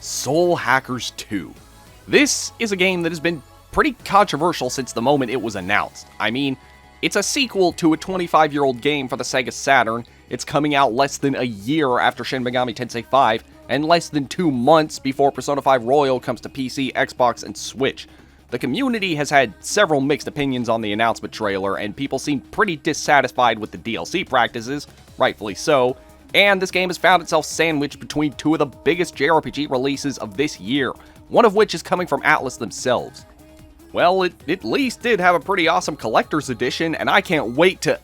Soul Hackers 2. This is a game that has been pretty controversial since the moment it was announced. I mean, it's a sequel to a 25-year-old game for the Sega Saturn. It's coming out less than a year after Shin Megami Tensei 5, and less than 2 months before Persona 5 Royal comes to PC, Xbox, and Switch. The community has had several mixed opinions on the announcement trailer, and people seem pretty dissatisfied with the DLC practices, rightfully so, and this game has found itself sandwiched between two of the biggest JRPG releases of this year, one of which is coming from Atlus themselves. Well, it at least did have a pretty awesome collector's edition, and I can't wait to...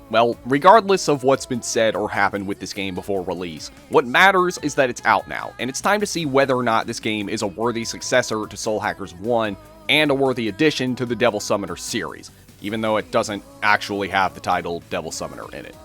Well, regardless of what's been said or happened with this game before release, what matters is that it's out now, and it's time to see whether or not this game is a worthy successor to Soul Hackers 1, and a worthy addition to the Devil Summoner series, even though it doesn't actually have the title Devil Summoner in it.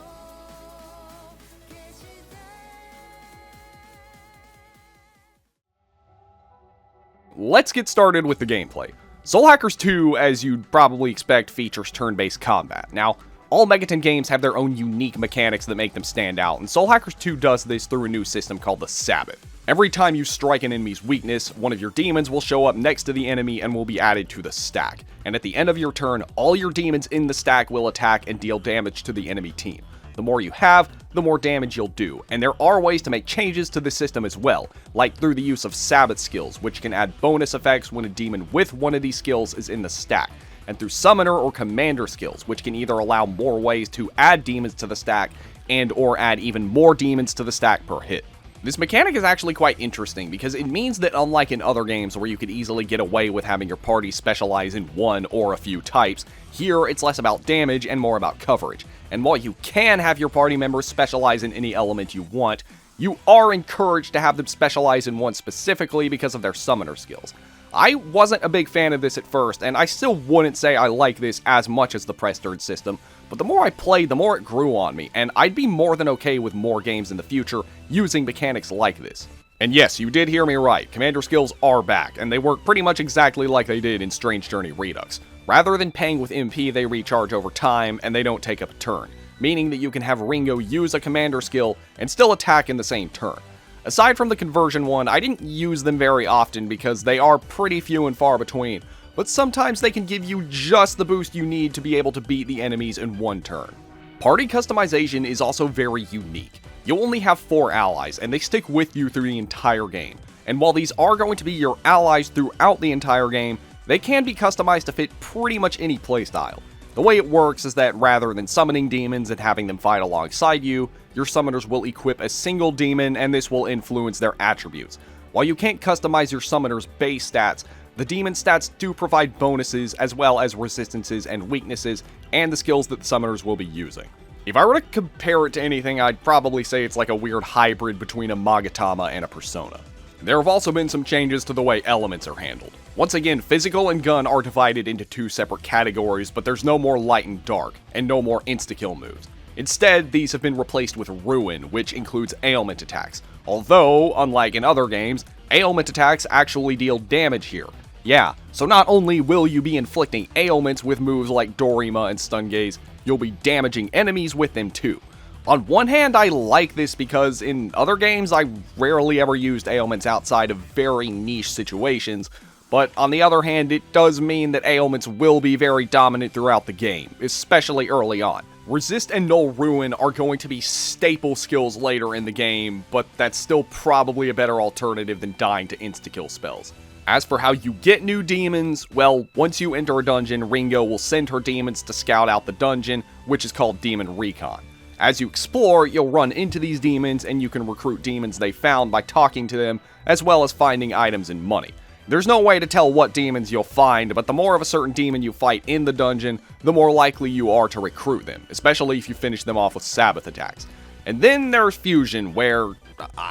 Let's get started with the gameplay. Soul Hackers 2, as you'd probably expect, features turn-based combat. Now, all Megaton games have their own unique mechanics that make them stand out, and Soul Hackers 2 does this through a new system called the Sabbath. Every time you strike an enemy's weakness, one of your demons will show up next to the enemy and will be added to the stack. And at the end of your turn, all your demons in the stack will attack and deal damage to the enemy team. The more you have, the more damage you'll do, and there are ways to make changes to the system as well, like through the use of Sabbath skills, which can add bonus effects when a demon with one of these skills is in the stack, and through Summoner or Commander skills, which can either allow more ways to add demons to the stack, and or add even more demons to the stack per hit. This mechanic is actually quite interesting because it means that unlike in other games where you could easily get away with having your party specialize in one or a few types, here it's less about damage and more about coverage. And while you can have your party members specialize in any element you want, you are encouraged to have them specialize in one specifically because of their summoner skills. I wasn't a big fan of this at first, and I still wouldn't say I like this as much as the press turn system, but the more I played, the more it grew on me, and I'd be more than okay with more games in the future using mechanics like this. And yes, you did hear me right, Commander skills are back, and they work pretty much exactly like they did in Strange Journey Redux. Rather than paying with MP, they recharge over time, and they don't take up a turn, meaning that you can have Ringo use a Commander skill and still attack in the same turn. Aside from the conversion one, I didn't use them very often because they are pretty few and far between, but sometimes they can give you just the boost you need to be able to beat the enemies in one turn. Party customization is also very unique. You'll only have 4 allies, and they stick with you through the entire game. And while these are going to be your allies throughout the entire game, they can be customized to fit pretty much any playstyle. The way it works is that rather than summoning demons and having them fight alongside you, your summoners will equip a single demon and this will influence their attributes. While you can't customize your summoners' base stats, the demon stats do provide bonuses as well as resistances and weaknesses and the skills that the summoners will be using. If I were to compare it to anything, I'd probably say it's like a weird hybrid between a Magatama and a Persona. There have also been some changes to the way elements are handled. Once again, physical and gun are divided into 2 separate categories, but there's no more light and dark, and no more insta-kill moves. Instead, these have been replaced with Ruin, which includes ailment attacks. Although, unlike in other games, ailment attacks actually deal damage here. Yeah, so not only will you be inflicting ailments with moves like Dorima and Stun Gaze, you'll be damaging enemies with them too. On one hand, I like this because in other games, I rarely ever used ailments outside of very niche situations, but on the other hand, it does mean that ailments will be very dominant throughout the game, especially early on. Resist and Null Ruin are going to be staple skills later in the game, but that's still probably a better alternative than dying to insta-kill spells. As for how you get new demons, well, once you enter a dungeon, Ringo will send her demons to scout out the dungeon, which is called Demon Recon. As you explore, you'll run into these demons, and you can recruit demons they found by talking to them, as well as finding items and money. There's no way to tell what demons you'll find, but the more of a certain demon you fight in the dungeon, the more likely you are to recruit them, especially if you finish them off with Sabbath attacks. And then there's Fusion, where,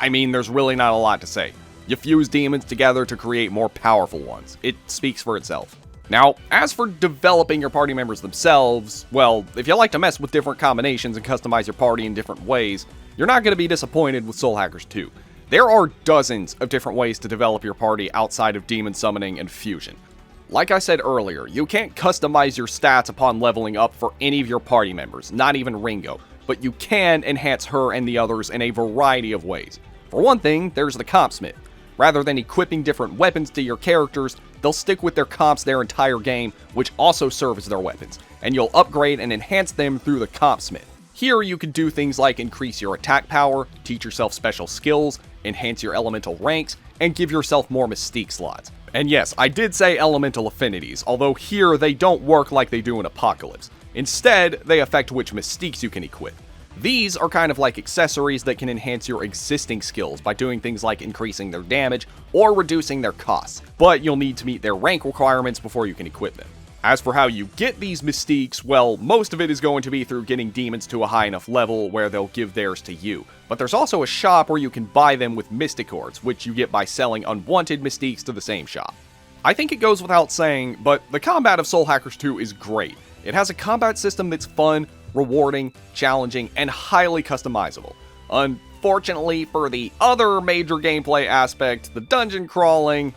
there's really not a lot to say. You fuse demons together to create more powerful ones. It speaks for itself. Now, as for developing your party members themselves, well, if you like to mess with different combinations and customize your party in different ways, you're not going to be disappointed with Soul Hackers 2. There are dozens of different ways to develop your party outside of demon summoning and fusion. Like I said earlier, you can't customize your stats upon leveling up for any of your party members, not even Ringo, but you can enhance her and the others in a variety of ways. For one thing, there's the comp smith. Rather than equipping different weapons to your characters, they'll stick with their comps their entire game, which also serve as their weapons, and you'll upgrade and enhance them through the comp smith. Here you can do things like increase your attack power, teach yourself special skills, enhance your elemental ranks, and give yourself more mystique slots. And yes, I did say elemental affinities, although here they don't work like they do in Apocalypse. Instead, they affect which mystiques you can equip. These are kind of like accessories that can enhance your existing skills by doing things like increasing their damage or reducing their costs, but you'll need to meet their rank requirements before you can equip them. As for how you get these mystiques, well, most of it is going to be through getting demons to a high enough level where they'll give theirs to you. But there's also a shop where you can buy them with mystic orbs, which you get by selling unwanted mystiques to the same shop. I think it goes without saying, but the combat of Soul Hackers 2 is great. It has a combat system that's fun, rewarding, challenging, and highly customizable. Unfortunately, for the other major gameplay aspect, the dungeon crawling,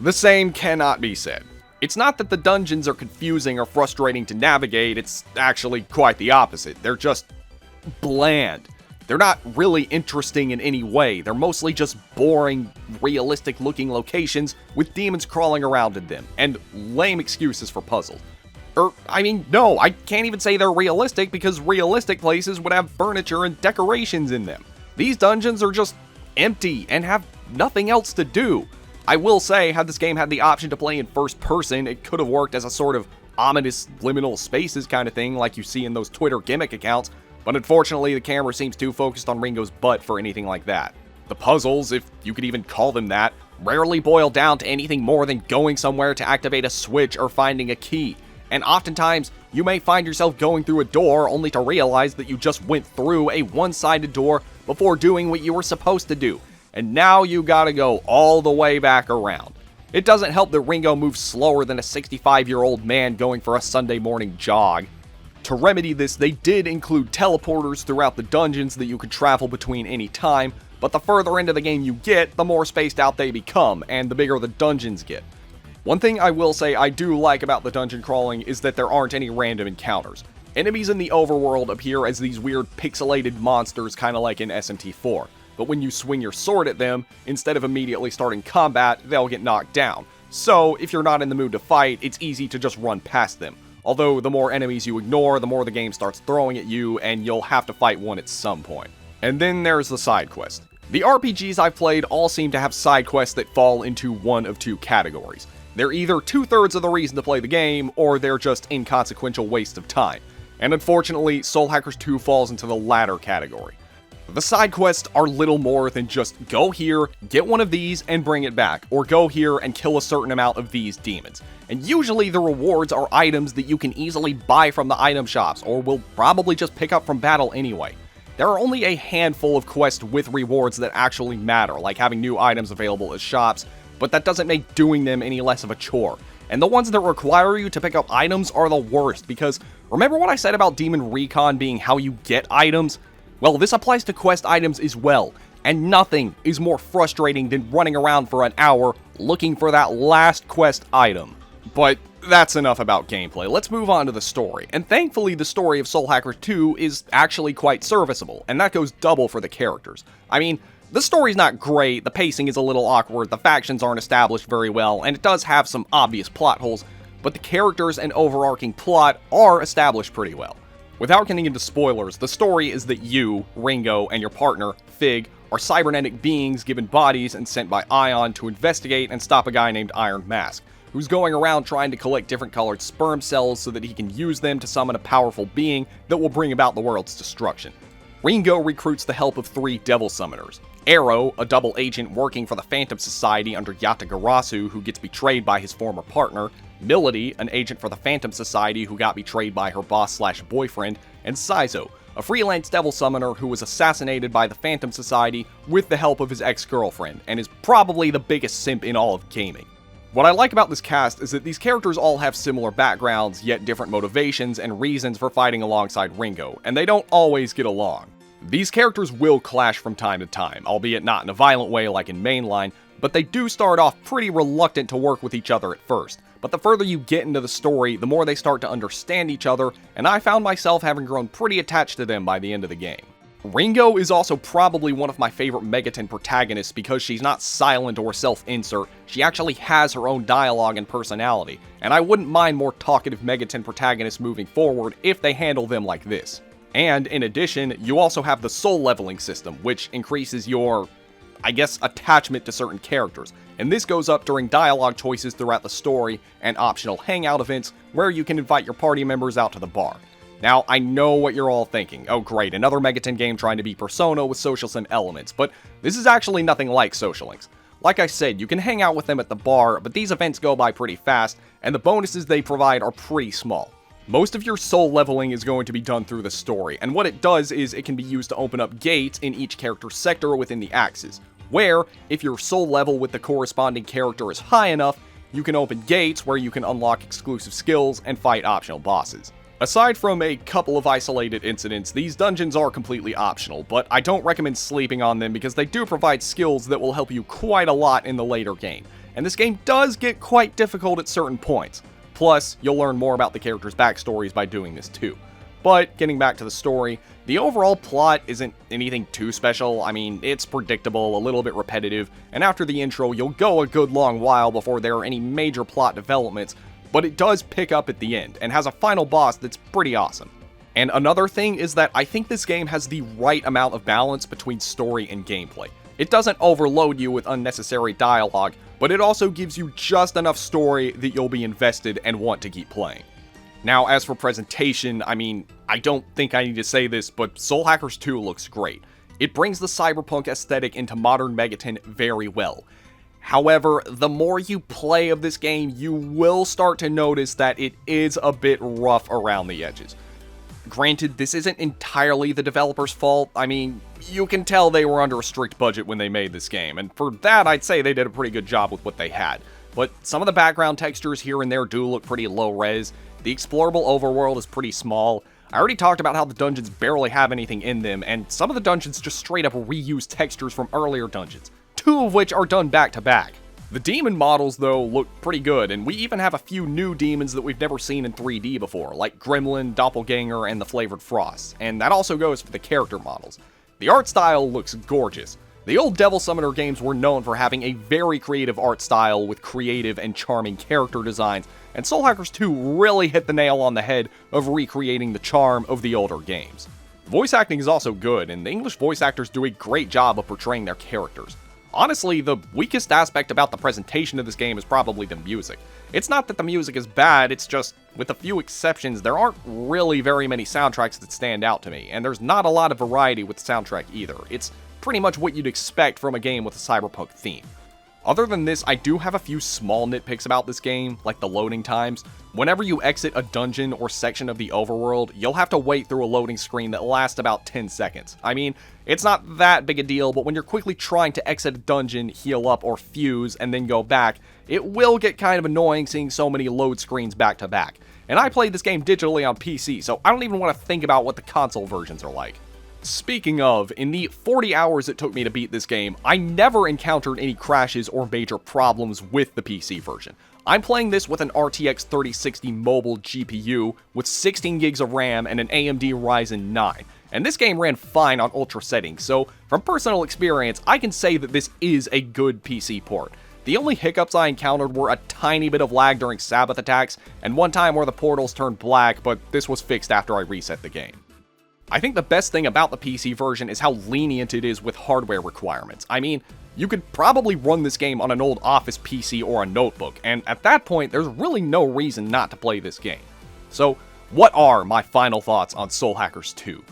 the same cannot be said. It's not that the dungeons are confusing or frustrating to navigate, it's actually quite the opposite. They're just bland. They're not really interesting in any way. They're mostly just boring, realistic-looking locations with demons crawling around in them, and lame excuses for puzzles. No, I can't even say they're realistic because realistic places would have furniture and decorations in them. These dungeons are just empty and have nothing else to do. I will say, had this game had the option to play in first person, it could have worked as a sort of ominous liminal spaces kind of thing like you see in those Twitter gimmick accounts, but unfortunately the camera seems too focused on Ringo's butt for anything like that. The puzzles, if you could even call them that, rarely boil down to anything more than going somewhere to activate a switch or finding a key. And oftentimes, you may find yourself going through a door only to realize that you just went through a one-sided door before doing what you were supposed to do. And now you gotta go all the way back around. It doesn't help that Ringo moves slower than a 65-year-old man going for a Sunday morning jog. To remedy this, they did include teleporters throughout the dungeons that you could travel between any time, but the further into the game you get, the more spaced out they become, and the bigger the dungeons get. One thing I will say I do like about the dungeon crawling is that there aren't any random encounters. Enemies in the overworld appear as these weird pixelated monsters kinda like in SMT4. But when you swing your sword at them, instead of immediately starting combat, they'll get knocked down. So, if you're not in the mood to fight, it's easy to just run past them. Although, the more enemies you ignore, the more the game starts throwing at you, and you'll have to fight one at some point. And then there's the side quest. The RPGs I've played all seem to have side quests that fall into one of two categories. They're either 2/3 of the reason to play the game, or they're just inconsequential waste of time. And unfortunately, Soul Hackers 2 falls into the latter category. The side quests are little more than just go here, get one of these, and bring it back, or go here and kill a certain amount of these demons. And usually the rewards are items that you can easily buy from the item shops, or will probably just pick up from battle anyway. There are only a handful of quests with rewards that actually matter, like having new items available at shops, but that doesn't make doing them any less of a chore. And the ones that require you to pick up items are the worst, because remember what I said about Demon Recon being how you get items? Well, this applies to quest items as well, and nothing is more frustrating than running around for an hour looking for that last quest item. But that's enough about gameplay, let's move on to the story. And thankfully the story of Soul Hackers 2 is actually quite serviceable, and that goes double for the characters. I mean, the story's not great, the pacing is a little awkward, the factions aren't established very well, and it does have some obvious plot holes, but the characters and overarching plot are established pretty well. Without getting into spoilers, the story is that you, Ringo, and your partner, Fig, are cybernetic beings given bodies and sent by Ion to investigate and stop a guy named Iron Mask, who's going around trying to collect different colored sperm cells so that he can use them to summon a powerful being that will bring about the world's destruction. Ringo recruits the help of 3 devil summoners. Arrow, a double agent working for the Phantom Society under Yatagarasu who gets betrayed by his former partner, Milady, an agent for the Phantom Society who got betrayed by her boss/boyfriend, and Saizo, a freelance devil summoner who was assassinated by the Phantom Society with the help of his ex-girlfriend, and is probably the biggest simp in all of gaming. What I like about this cast is that these characters all have similar backgrounds, yet different motivations and reasons for fighting alongside Ringo, and they don't always get along. These characters will clash from time to time, albeit not in a violent way like in Mainline, but they do start off pretty reluctant to work with each other at first. But the further you get into the story, the more they start to understand each other, and I found myself having grown pretty attached to them by the end of the game. Ringo is also probably one of my favorite Megaton protagonists because she's not silent or self-insert, she actually has her own dialogue and personality, and I wouldn't mind more talkative Megaton protagonists moving forward if they handle them like this. And in addition, you also have the soul leveling system, which increases your, I guess, attachment to certain characters, and this goes up during dialogue choices throughout the story and optional hangout events where you can invite your party members out to the bar. Now, I know what you're all thinking. Oh great, another Megaton game trying to be Persona with social sim elements, but this is actually nothing like Social Links. Like I said, you can hang out with them at the bar, but these events go by pretty fast, and the bonuses they provide are pretty small. Most of your soul leveling is going to be done through the story, and what it does is it can be used to open up gates in each character's sector within the axes, where, if your soul level with the corresponding character is high enough, you can open gates where you can unlock exclusive skills and fight optional bosses. Aside from a couple of isolated incidents, these dungeons are completely optional, but I don't recommend sleeping on them because they do provide skills that will help you quite a lot in the later game, and this game does get quite difficult at certain points. Plus, you'll learn more about the characters' backstories by doing this too. But, getting back to the story, the overall plot isn't anything too special. I mean, it's predictable, a little bit repetitive, and after the intro, you'll go a good long while before there are any major plot developments, but it does pick up at the end, and has a final boss that's pretty awesome. And another thing is that I think this game has the right amount of balance between story and gameplay. It doesn't overload you with unnecessary dialogue, but it also gives you just enough story that you'll be invested and want to keep playing. Now, as for presentation, I mean, I don't think I need to say this, but Soul Hackers 2 looks great. It brings the cyberpunk aesthetic into modern Megaton very well. However, the more you play of this game, you will start to notice that it is a bit rough around the edges. Granted, this isn't entirely the developer's fault. I mean, you can tell they were under a strict budget when they made this game, and for that, I'd say they did a pretty good job with what they had. But some of the background textures here and there do look pretty low-res. The explorable overworld is pretty small. I already talked about how the dungeons barely have anything in them, and some of the dungeons just straight up reuse textures from earlier dungeons, two of which are done back to back. The demon models, though, look pretty good, and we even have a few new demons that we've never seen in 3D before, like Gremlin, Doppelganger, and the Flavored Frost, and that also goes for the character models. The art style looks gorgeous. The old Devil Summoner games were known for having a very creative art style with creative and charming character designs, and Soul Hackers 2 really hit the nail on the head of recreating the charm of the older games. Voice acting is also good, and the English voice actors do a great job of portraying their characters. Honestly, the weakest aspect about the presentation of this game is probably the music. It's not that the music is bad, it's just, with a few exceptions, there aren't really very many soundtracks that stand out to me, and there's not a lot of variety with the soundtrack either. It's pretty much what you'd expect from a game with a cyberpunk theme. Other than this, I do have a few small nitpicks about this game, like the loading times. Whenever you exit a dungeon or section of the overworld, you'll have to wait through a loading screen that lasts about 10 seconds. I mean, it's not that big a deal, but when you're quickly trying to exit a dungeon, heal up, or fuse, and then go back, it will get kind of annoying seeing so many load screens back to back. And I played this game digitally on PC, so I don't even want to think about what the console versions are like. Speaking of, in the 40 hours it took me to beat this game, I never encountered any crashes or major problems with the PC version. I'm playing this with an RTX 3060 mobile GPU with 16 gigs of RAM and an AMD Ryzen 9, and this game ran fine on ultra settings, so from personal experience, I can say that this is a good PC port. The only hiccups I encountered were a tiny bit of lag during Sabbath attacks, and one time where the portals turned black, but this was fixed after I reset the game. I think the best thing about the PC version is how lenient it is with hardware requirements. I mean, you could probably run this game on an old Office PC or a notebook, and at that point, there's really no reason not to play this game. So, what are my final thoughts on Soul Hackers 2?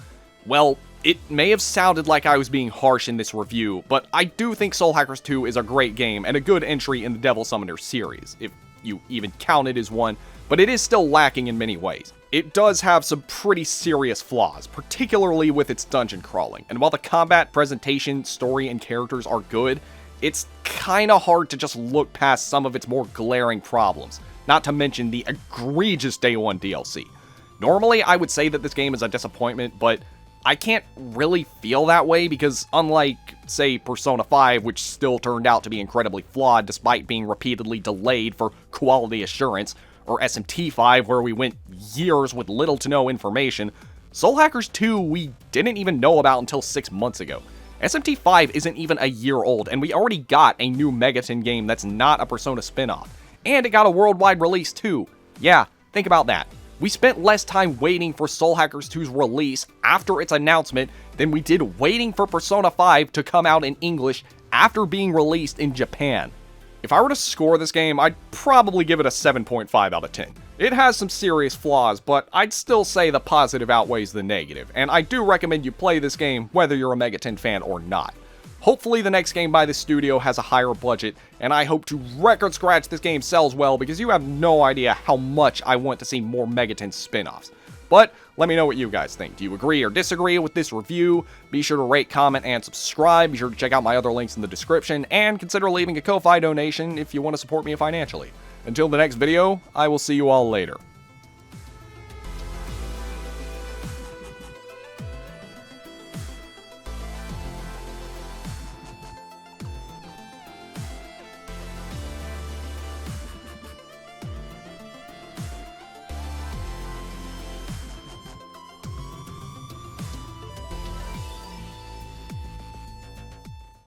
Well, it may have sounded like I was being harsh in this review, but I do think Soul Hackers 2 is a great game and a good entry in the Devil Summoner series, if you even count it as one, but it is still lacking in many ways. It does have some pretty serious flaws, particularly with its dungeon crawling, and while the combat, presentation, story, and characters are good, it's kinda hard to just look past some of its more glaring problems, not to mention the egregious Day 1 DLC. Normally, I would say that this game is a disappointment, but I can't really feel that way because unlike, say, Persona 5, which still turned out to be incredibly flawed despite being repeatedly delayed for quality assurance, or SMT 5, where we went years with little to no information, Soul Hackers 2 we didn't even know about until 6 months ago. SMT 5 isn't even a year old, and we already got a new Megaton game that's not a Persona spin-off. And it got a worldwide release too. Yeah, think about that. We spent less time waiting for Soul Hackers 2's release after its announcement than we did waiting for Persona 5 to come out in English after being released in Japan. If I were to score this game, I'd probably give it a 7.5 out of 10. It has some serious flaws, but I'd still say the positive outweighs the negative, and I do recommend you play this game whether you're a Megaton fan or not. Hopefully the next game by this studio has a higher budget, and I hope to record scratch this game sells well because you have no idea how much I want to see more Megaton spin-offs. But let me know what you guys think. Do you agree or disagree with this review? Be sure to rate, comment, and subscribe. Be sure to check out my other links in the description, and consider leaving a Ko-Fi donation if you want to support me financially. Until the next video, I will see you all later.